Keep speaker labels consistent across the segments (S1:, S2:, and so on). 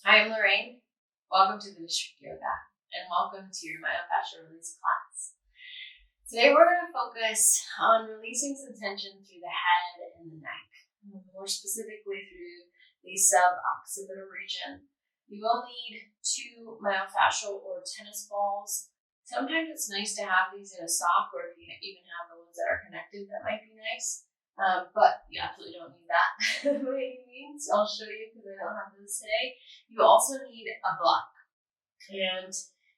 S1: Hi, I'm Lorraine. Welcome to the District Yoga and welcome to your Myofascial release class. Today we're going to focus on releasing some tension through the head and the neck, more specifically through the sub-occipital region. You will need 2 myofascial or tennis balls. Sometimes it's nice to have these in a sock, or if you even have the ones that are connected, that might be nice. But you absolutely don't need that by any means. I'll show you because I don't have those today. You also need a block. And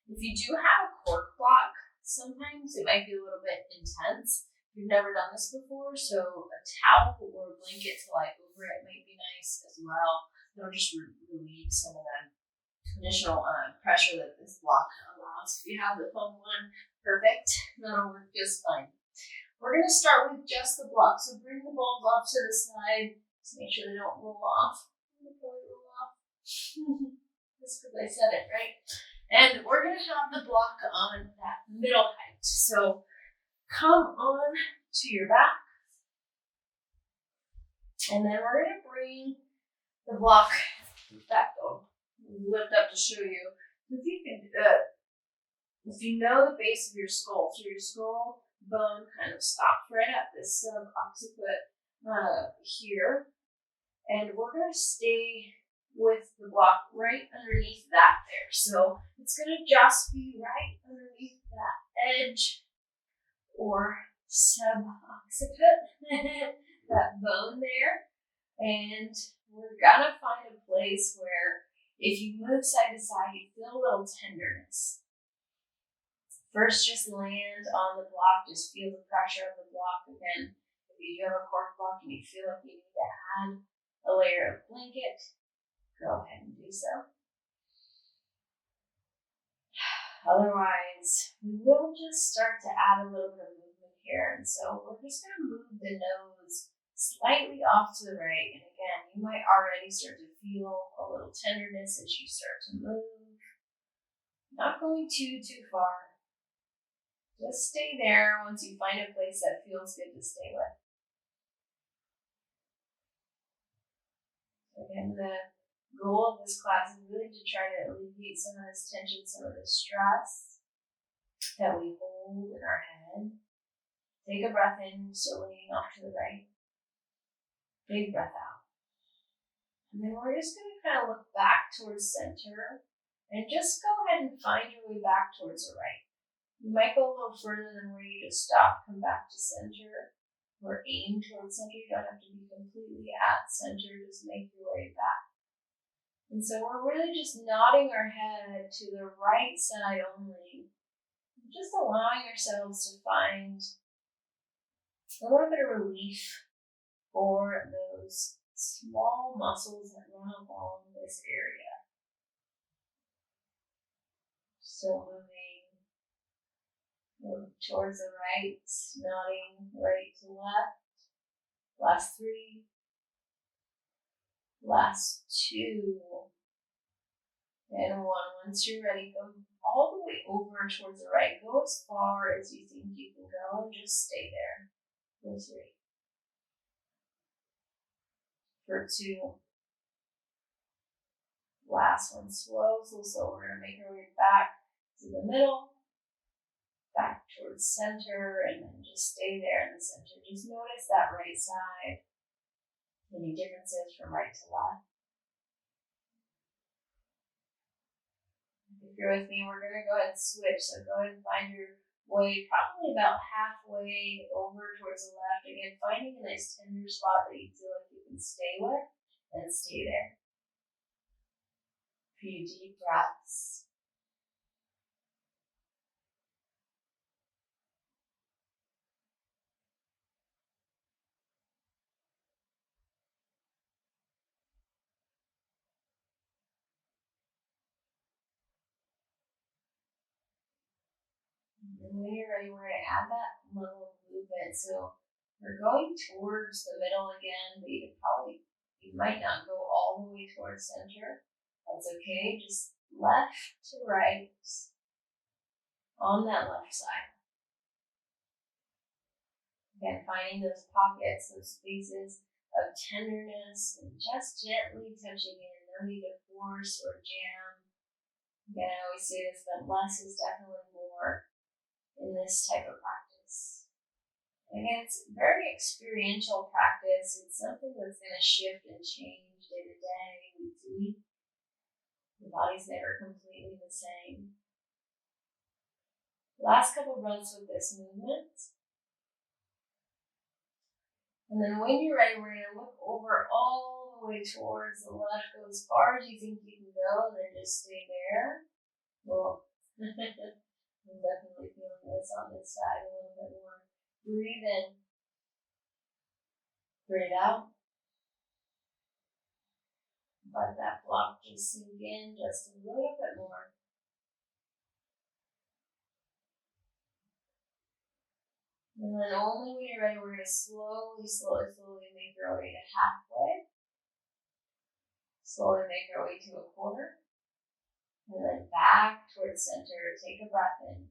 S1: if you do have a cork block, sometimes it might be a little bit intense. You've never done this before, so a towel or a blanket to lie over it might be nice as well. It'll just relieve some of the additional pressure that this block allows. If you have the foam one, perfect. That'll work just fine. We're going to start with just the block. So bring the balls off to the side to make sure they don't roll off. Just because I said it, right? And we're going to have the block on that middle height. So come on to your back. And then we're going to bring the block back up. Lift up to show you. If you can, if you know the base of your skull, so your skull bone kind of stops right at this sub-occiput here, and we're going to stay with the block right underneath that there. So it's going to just be right underneath that edge or sub-occiput, that bone there, and we're going to find a place where if you move side to side, you feel a little tenderness. First, just land on the block. Just feel the pressure of the block. Again, if you do have a cork block and you feel like you need to add a layer of blanket, go ahead and do so. Otherwise, we will just start to add a little bit of movement here. And so we're just going to move the nose slightly off to the right. And again, you might already start to feel a little tenderness as you start to move. Not going too far. Just stay there once you find a place that feels good to stay with. Again, the goal of this class is really to try to alleviate some of this tension, some of this stress that we hold in our head. Take a breath in, so leaning off to the right. Big breath out. And then we're just going to kind of look back towards center and just go ahead and find your way back towards the right. You might go a little further than where you just stopped, come back to center, or aim towards center. You don't have to be completely at center, just make your way back. And so we're really just nodding our head to the right side only, just allowing ourselves to find a little bit of relief for those small muscles that run along this area. Still moving. Move towards the right, nodding right to left. Last 3. Last 2. And 1. Once you're ready, go all the way over towards the right. Go as far as you think you can go and just stay there. For 3. For 2. Last one, slow. We're going to make our way back to the middle. Back towards center, and then just stay there in the center. Just notice that right side. Any differences from right to left? If you're with me, we're going to go ahead and switch. So go ahead and find your way probably about halfway over towards the left. Again, finding a nice tender spot that you feel like you can stay with, and stay there. A few deep breaths. And when you're ready, we're going to add that level of movement. So we're going towards the middle again, but you might not go all the way towards center. That's okay. Just left to right on that left side. Again, finding those pockets, those spaces of tenderness, and just gently touching in. no need to force or jam. Again, I always say this, but less is definitely more in this type of practice. And again, it's a very experiential practice. It's something that's going to shift and change day to day, week to week. The body's never completely the same. Last couple breaths with this movement. And then when you're ready, we're going to look over all the way towards the left. Go as far as you think you can go, and then just stay there. Well, I'm definitely feeling this on this side a little bit more. Breathe in. Breathe out. Let that block just sink in just a little bit more. And then only when you're ready, we're going to slowly make our way to halfway. Slowly make our way to a quarter. And then back towards center. Take a breath in.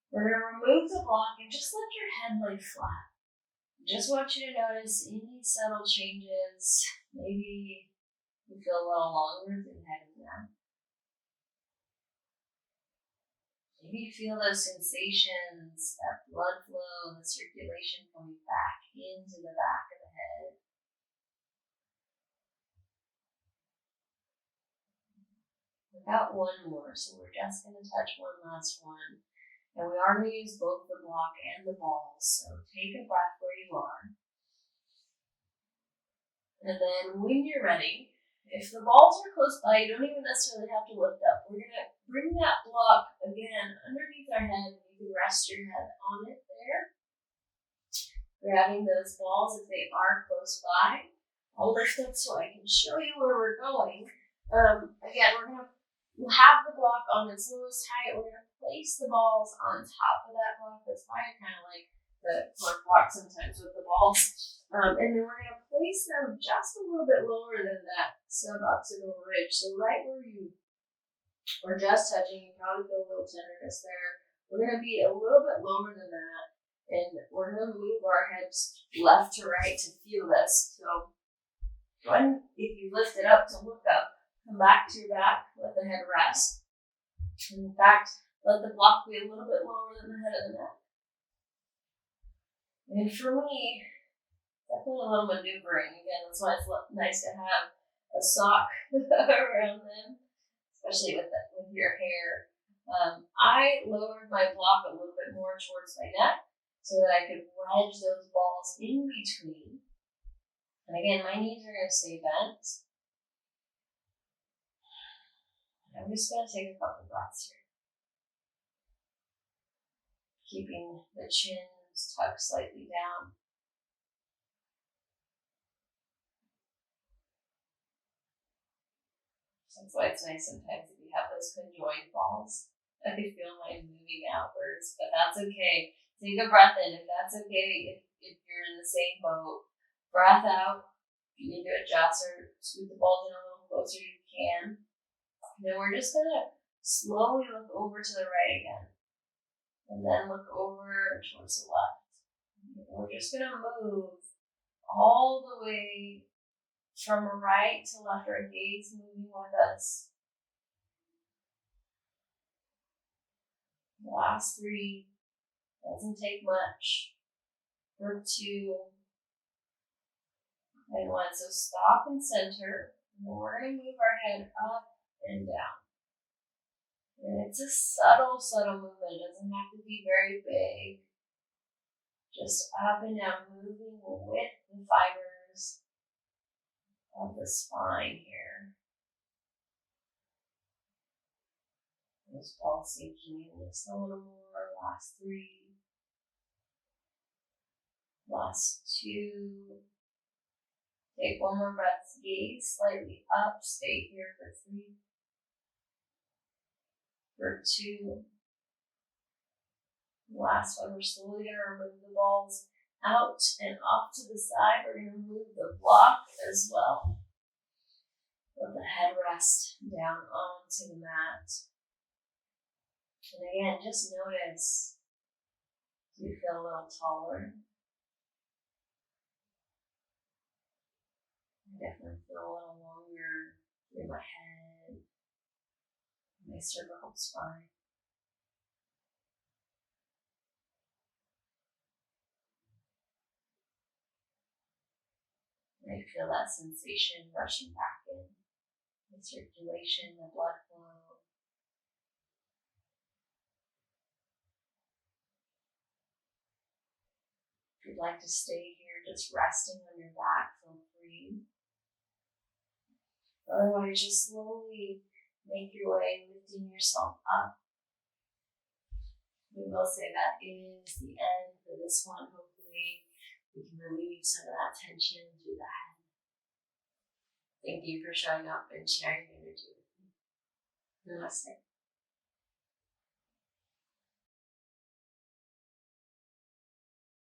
S1: We're going to remove the block and just let your head lay flat. Just want you to notice any subtle changes. Maybe you feel a little longer than head and neck. Maybe you feel those sensations, that blood flow, the circulation coming back into the back of the head. We got one more, so we're just going to touch one last one. And we are going to use both the block and the balls, so take a breath where you are. And then when you're ready, if the balls are close by, you don't even necessarily have to lift up. We're going to bring that block again underneath our head. You can rest your head on it there. Grabbing those balls if they are close by. I'll lift up so I can show you where we're going. Again, we're going to have the block on its lowest height. We're going to place the balls on top of that block. That's why I kind of like the cork block sometimes with the balls. And then we're going to place them just a little bit lower than that suboccipital ridge. So right where you were just touching, you probably feel a little tenderness there. We're going to be a little bit lower than that. And we're going to move our heads left to right to feel this. So if you lift it up to look up, come back to your back, let the head rest. In fact, let the block be a little bit lower than the head of the neck. And for me, definitely a little maneuvering. Again, that's why it's nice to have a sock around them, especially with your hair. I lowered my block a little bit more towards my neck so that I could wedge those balls in between. And again, my knees are going to stay bent. I'm just going to take a couple breaths here. Keeping the chins tucked slightly down. That's why it's nice sometimes if you have those conjoined balls. I feel mine moving outwards, but that's okay. Take a breath in if that's okay, if you're in the same boat. Breath out. If you need to adjust or scoot the balls in a little closer, you can. And then we're just going to slowly look over to the right again. And then look over towards the left. And we're just going to move all the way from right to left, our gaze moving with us. The last 3, doesn't take much. For 2, and 1. So stop and center. And then we're going to move our head up and down. And it's a subtle movement. It doesn't have to be very big. Just up and down, moving with the fibers of the spine here. Those balls sinking in just a little more. Last 3. Last 2. Take one more breath. Gaze slightly up. Stay here for 3. For 2. Last one, we're slowly going to remove the balls out and off to the side. We're going to remove the block as well. Let the head rest down onto the mat. And again, just notice, do you feel a little taller? I definitely feel a little through my head, my cervical spine. And I feel that sensation rushing back in, the circulation, the blood flow. If you'd like to stay here just resting on your back, feel free. Otherwise, just slowly make your way, lifting yourself up. We will say that is the end for this one. Hopefully, we can relieve some of that tension through the head. Thank you for showing up and sharing your energy with me. Namaste.